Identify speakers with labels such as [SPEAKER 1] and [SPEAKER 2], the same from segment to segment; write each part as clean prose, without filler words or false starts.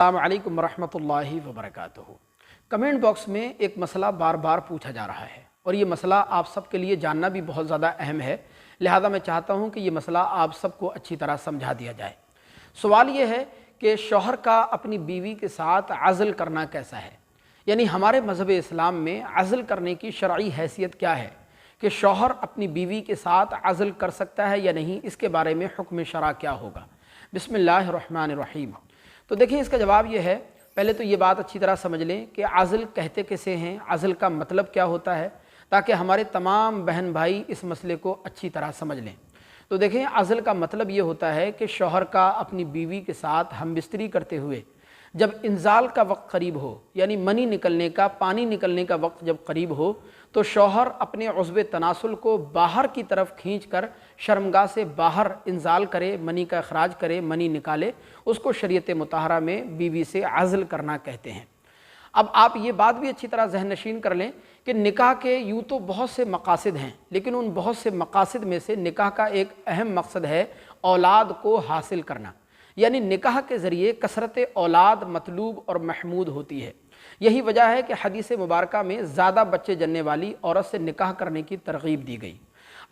[SPEAKER 1] السلام علیکم ورحمۃ اللہ وبرکاتہ۔ کمنٹ باکس میں ایک مسئلہ بار بار پوچھا جا رہا ہے اور یہ مسئلہ آپ سب کے لیے جاننا بھی بہت زیادہ اہم ہے، لہذا میں چاہتا ہوں کہ یہ مسئلہ آپ سب کو اچھی طرح سمجھا دیا جائے۔ سوال یہ ہے کہ شوہر کا اپنی بیوی کے ساتھ عزل کرنا کیسا ہے، یعنی ہمارے مذہب اسلام میں عزل کرنے کی شرعی حیثیت کیا ہے کہ شوہر اپنی بیوی کے ساتھ عزل کر سکتا ہے یا نہیں، اس کے بارے میں حکم شرع کیا ہوگا۔ بسم اللہ الرحمن الرحیم۔ تو دیکھیں اس کا جواب یہ ہے، پہلے تو یہ بات اچھی طرح سمجھ لیں کہ عزل کہتے کسے ہیں، عزل کا مطلب کیا ہوتا ہے، تاکہ ہمارے تمام بہن بھائی اس مسئلے کو اچھی طرح سمجھ لیں۔ تو دیکھیں عزل کا مطلب یہ ہوتا ہے کہ شوہر کا اپنی بیوی کے ساتھ ہم بستری کرتے ہوئے جب انزال کا وقت قریب ہو، یعنی منی نکلنے کا، پانی نکلنے کا وقت جب قریب ہو، تو شوہر اپنے عضو تناسل کو باہر کی طرف کھینچ کر شرمگاہ سے باہر انزال کرے، منی کا اخراج کرے، منی نکالے، اس کو شریعت مطہرہ میں بیوی سے عزل کرنا کہتے ہیں۔ اب آپ یہ بات بھی اچھی طرح ذہن نشین کر لیں کہ نکاح کے یوں تو بہت سے مقاصد ہیں، لیکن ان بہت سے مقاصد میں سے نکاح کا ایک اہم مقصد ہے اولاد کو حاصل کرنا، یعنی نکاح کے ذریعے کثرت اولاد مطلوب اور محمود ہوتی ہے۔ یہی وجہ ہے کہ حدیث مبارکہ میں زیادہ بچے جننے والی عورت سے نکاح کرنے کی ترغیب دی گئی۔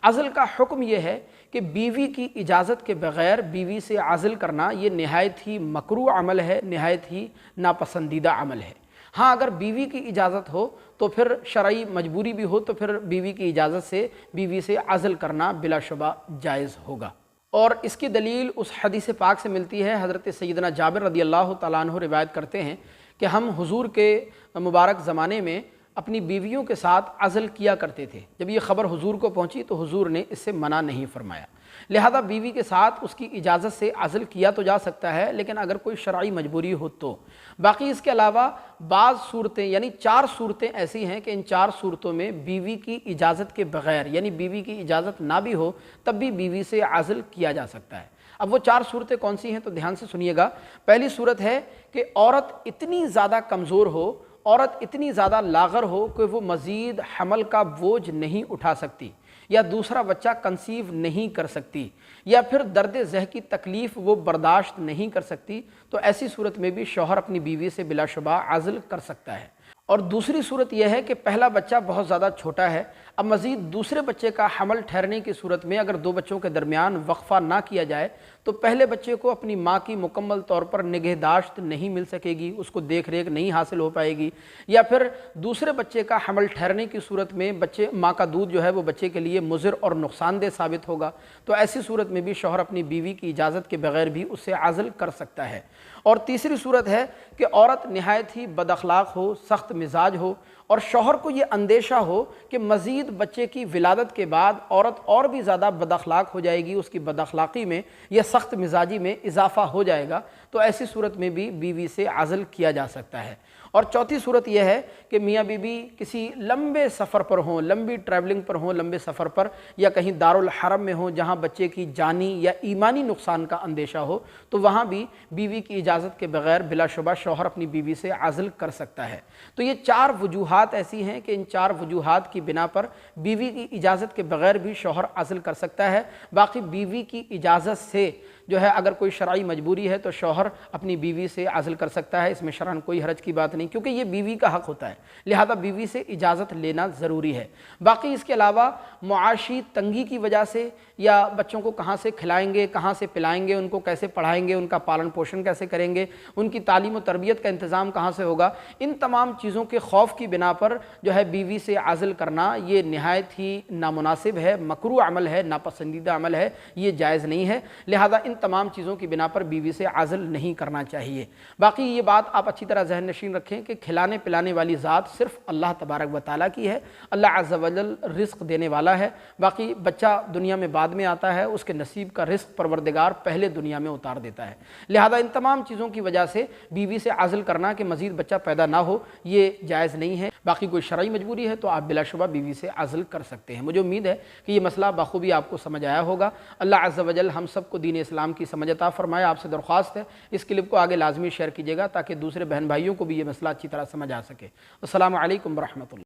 [SPEAKER 1] عزل کا حکم یہ ہے کہ بیوی کی اجازت کے بغیر بیوی سے عزل کرنا یہ نہایت ہی مکروہ عمل ہے، نہایت ہی ناپسندیدہ عمل ہے۔ ہاں اگر بیوی کی اجازت ہو تو پھر شرعی مجبوری بھی ہو تو پھر بیوی کی اجازت سے بیوی سے عزل کرنا بلا شبہ جائز ہوگا۔ اور اس کی دلیل اس حدیث پاک سے ملتی ہے، حضرت سیدنا جابر رضی اللہ تعالیٰ عنہ روایت کرتے ہیں کہ ہم حضور کے مبارک زمانے میں اپنی بیویوں کے ساتھ عزل کیا کرتے تھے۔ جب یہ خبر حضور کو پہنچی تو حضور نے اس سے منع نہیں فرمایا، لہذا بیوی کے ساتھ اس کی اجازت سے عزل کیا تو جا سکتا ہے، لیکن اگر کوئی شرعی مجبوری ہو تو۔ باقی اس کے علاوہ بعض صورتیں، یعنی 4 صورتیں ایسی ہیں کہ ان 4 صورتوں میں بیوی کی اجازت کے بغیر، یعنی بیوی کی اجازت نہ بھی ہو تب بھی بیوی سے عزل کیا جا سکتا ہے۔ اب وہ 4 صورتیں کون سی ہیں تو دھیان سے سنیے گا۔ پہلی صورت ہے کہ عورت اتنی زیادہ کمزور ہو، عورت اتنی زیادہ لاغر ہو کہ وہ مزید حمل کا بوجھ نہیں اٹھا سکتی، یا دوسرا بچہ کنسیو نہیں کر سکتی، یا پھر درد زہ کی تکلیف وہ برداشت نہیں کر سکتی، تو ایسی صورت میں بھی شوہر اپنی بیوی سے بلا شبہ عزل کر سکتا ہے۔ اور دوسری صورت یہ ہے کہ پہلا بچہ بہت زیادہ چھوٹا ہے، اب مزید دوسرے بچے کا حمل ٹھہرنے کی صورت میں اگر 2 بچوں کے درمیان وقفہ نہ کیا جائے تو پہلے بچے کو اپنی ماں کی مکمل طور پر نگہداشت نہیں مل سکے گی، اس کو دیکھ ریکھ نہیں حاصل ہو پائے گی، یا پھر دوسرے بچے کا حمل ٹھہرنے کی صورت میں ماں کا دودھ جو ہے وہ بچے کے لیے مضر اور نقصان دہ ثابت ہوگا، تو ایسی صورت میں بھی شوہر اپنی بیوی کی اجازت کے بغیر بھی اس سے عزل کر سکتا ہے۔ اور تیسری صورت ہے کہ عورت نہایت ہی بد اخلاق ہو، سخت مزاج ہو، اور شوہر کو یہ اندیشہ ہو کہ مزید بچے کی ولادت کے بعد عورت اور بھی زیادہ بد اخلاق ہو جائے گی، اس کی بد اخلاقی میں یا سخت مزاجی میں اضافہ ہو جائے گا، تو ایسی صورت میں بھی بیوی سے عزل کیا جا سکتا ہے۔ اور چوتھی صورت یہ ہے کہ میاں بیوی کسی لمبے سفر پر ہوں، لمبی ٹریولنگ پر ہوں، لمبے سفر پر، یا کہیں دارالحرم میں ہوں جہاں بچے کی جانی یا ایمانی نقصان کا اندیشہ ہو، تو وہاں بھی بیوی کی اجازت کے بغیر بلا شبہ شوہر اپنی بیوی سے عزل کر سکتا ہے۔ تو یہ 4 وجوہات ایسی ہیں کہ ان 4 وجوہات کی بنا پر بیوی کی اجازت کے بغیر بھی شوہر عزل کر سکتا ہے۔ باقی بیوی کی اجازت سے جو ہے اگر کوئی شرعی مجبوری ہے تو شوہر اپنی بیوی سے عزل کر سکتا ہے، اس میں شرعاً کوئی حرج کی بات نہیں، کیونکہ یہ بیوی کا حق ہوتا ہے، لہذا بیوی سے اجازت لینا ضروری ہے۔ باقی اس کے علاوہ معاشی تنگی کی وجہ سے، یا بچوں کو کہاں سے کھلائیں گے، کہاں سے پلائیں گے، ان کو کیسے پڑھائیں گے، ان کا پالن پوشن کیسے کریں گے، ان کی تعلیم و تربیت کا انتظام کہاں سے ہوگا، ان تمام چیزوں کے خوف کی بنا پر جو ہے بیوی سے عزل کرنا یہ نہایت ہی نامناسب ہے، مکروہ عمل ہے، ناپسندیدہ عمل ہے، یہ جائز نہیں ہے، لہذا ان تمام چیزوں کی بنا پر بیوی سے عزل نہیں کرنا چاہیے۔ باقی یہ بات آپ اچھی طرح ذہن نشین رکھیں کہ کھلانے پلانے والی ذات صرف اللہ تبارک و تعالیٰ کی ہے، اللہ عز و جل رزق دینے والا ہے، باقی بچہ دنیا میں بعد میں آتا ہے، اس کے نصیب کا رزق پروردگار پہلے دنیا میں اتار دیتا ہے، لہذا ان تمام چیزوں کی وجہ سے بیوی سے عزل کرنا کہ مزید بچہ پیدا نہ ہو یہ جائز نہیں ہے۔ باقی کوئی شرعی مجبوری ہے تو آپ بلا شبہ بیوی سے عزل کر سکتے ہیں۔ مجھے امید ہے کہ یہ مسئلہ بخوبی آپ کو سمجھ آیا ہوگا۔ اللہ عز و جل ہم سب کو دین اسلام کی سمجھ عطا فرمائے۔ آپ سے درخواست ہے اس کلپ کو آگے لازمی شیئر کیجیے گا تاکہ دوسرے بہن بھائیوں کو بھی یہ مسئلہ اچھی طرح سمجھ آ سکے۔ السلام علیکم ورحمۃ اللہ۔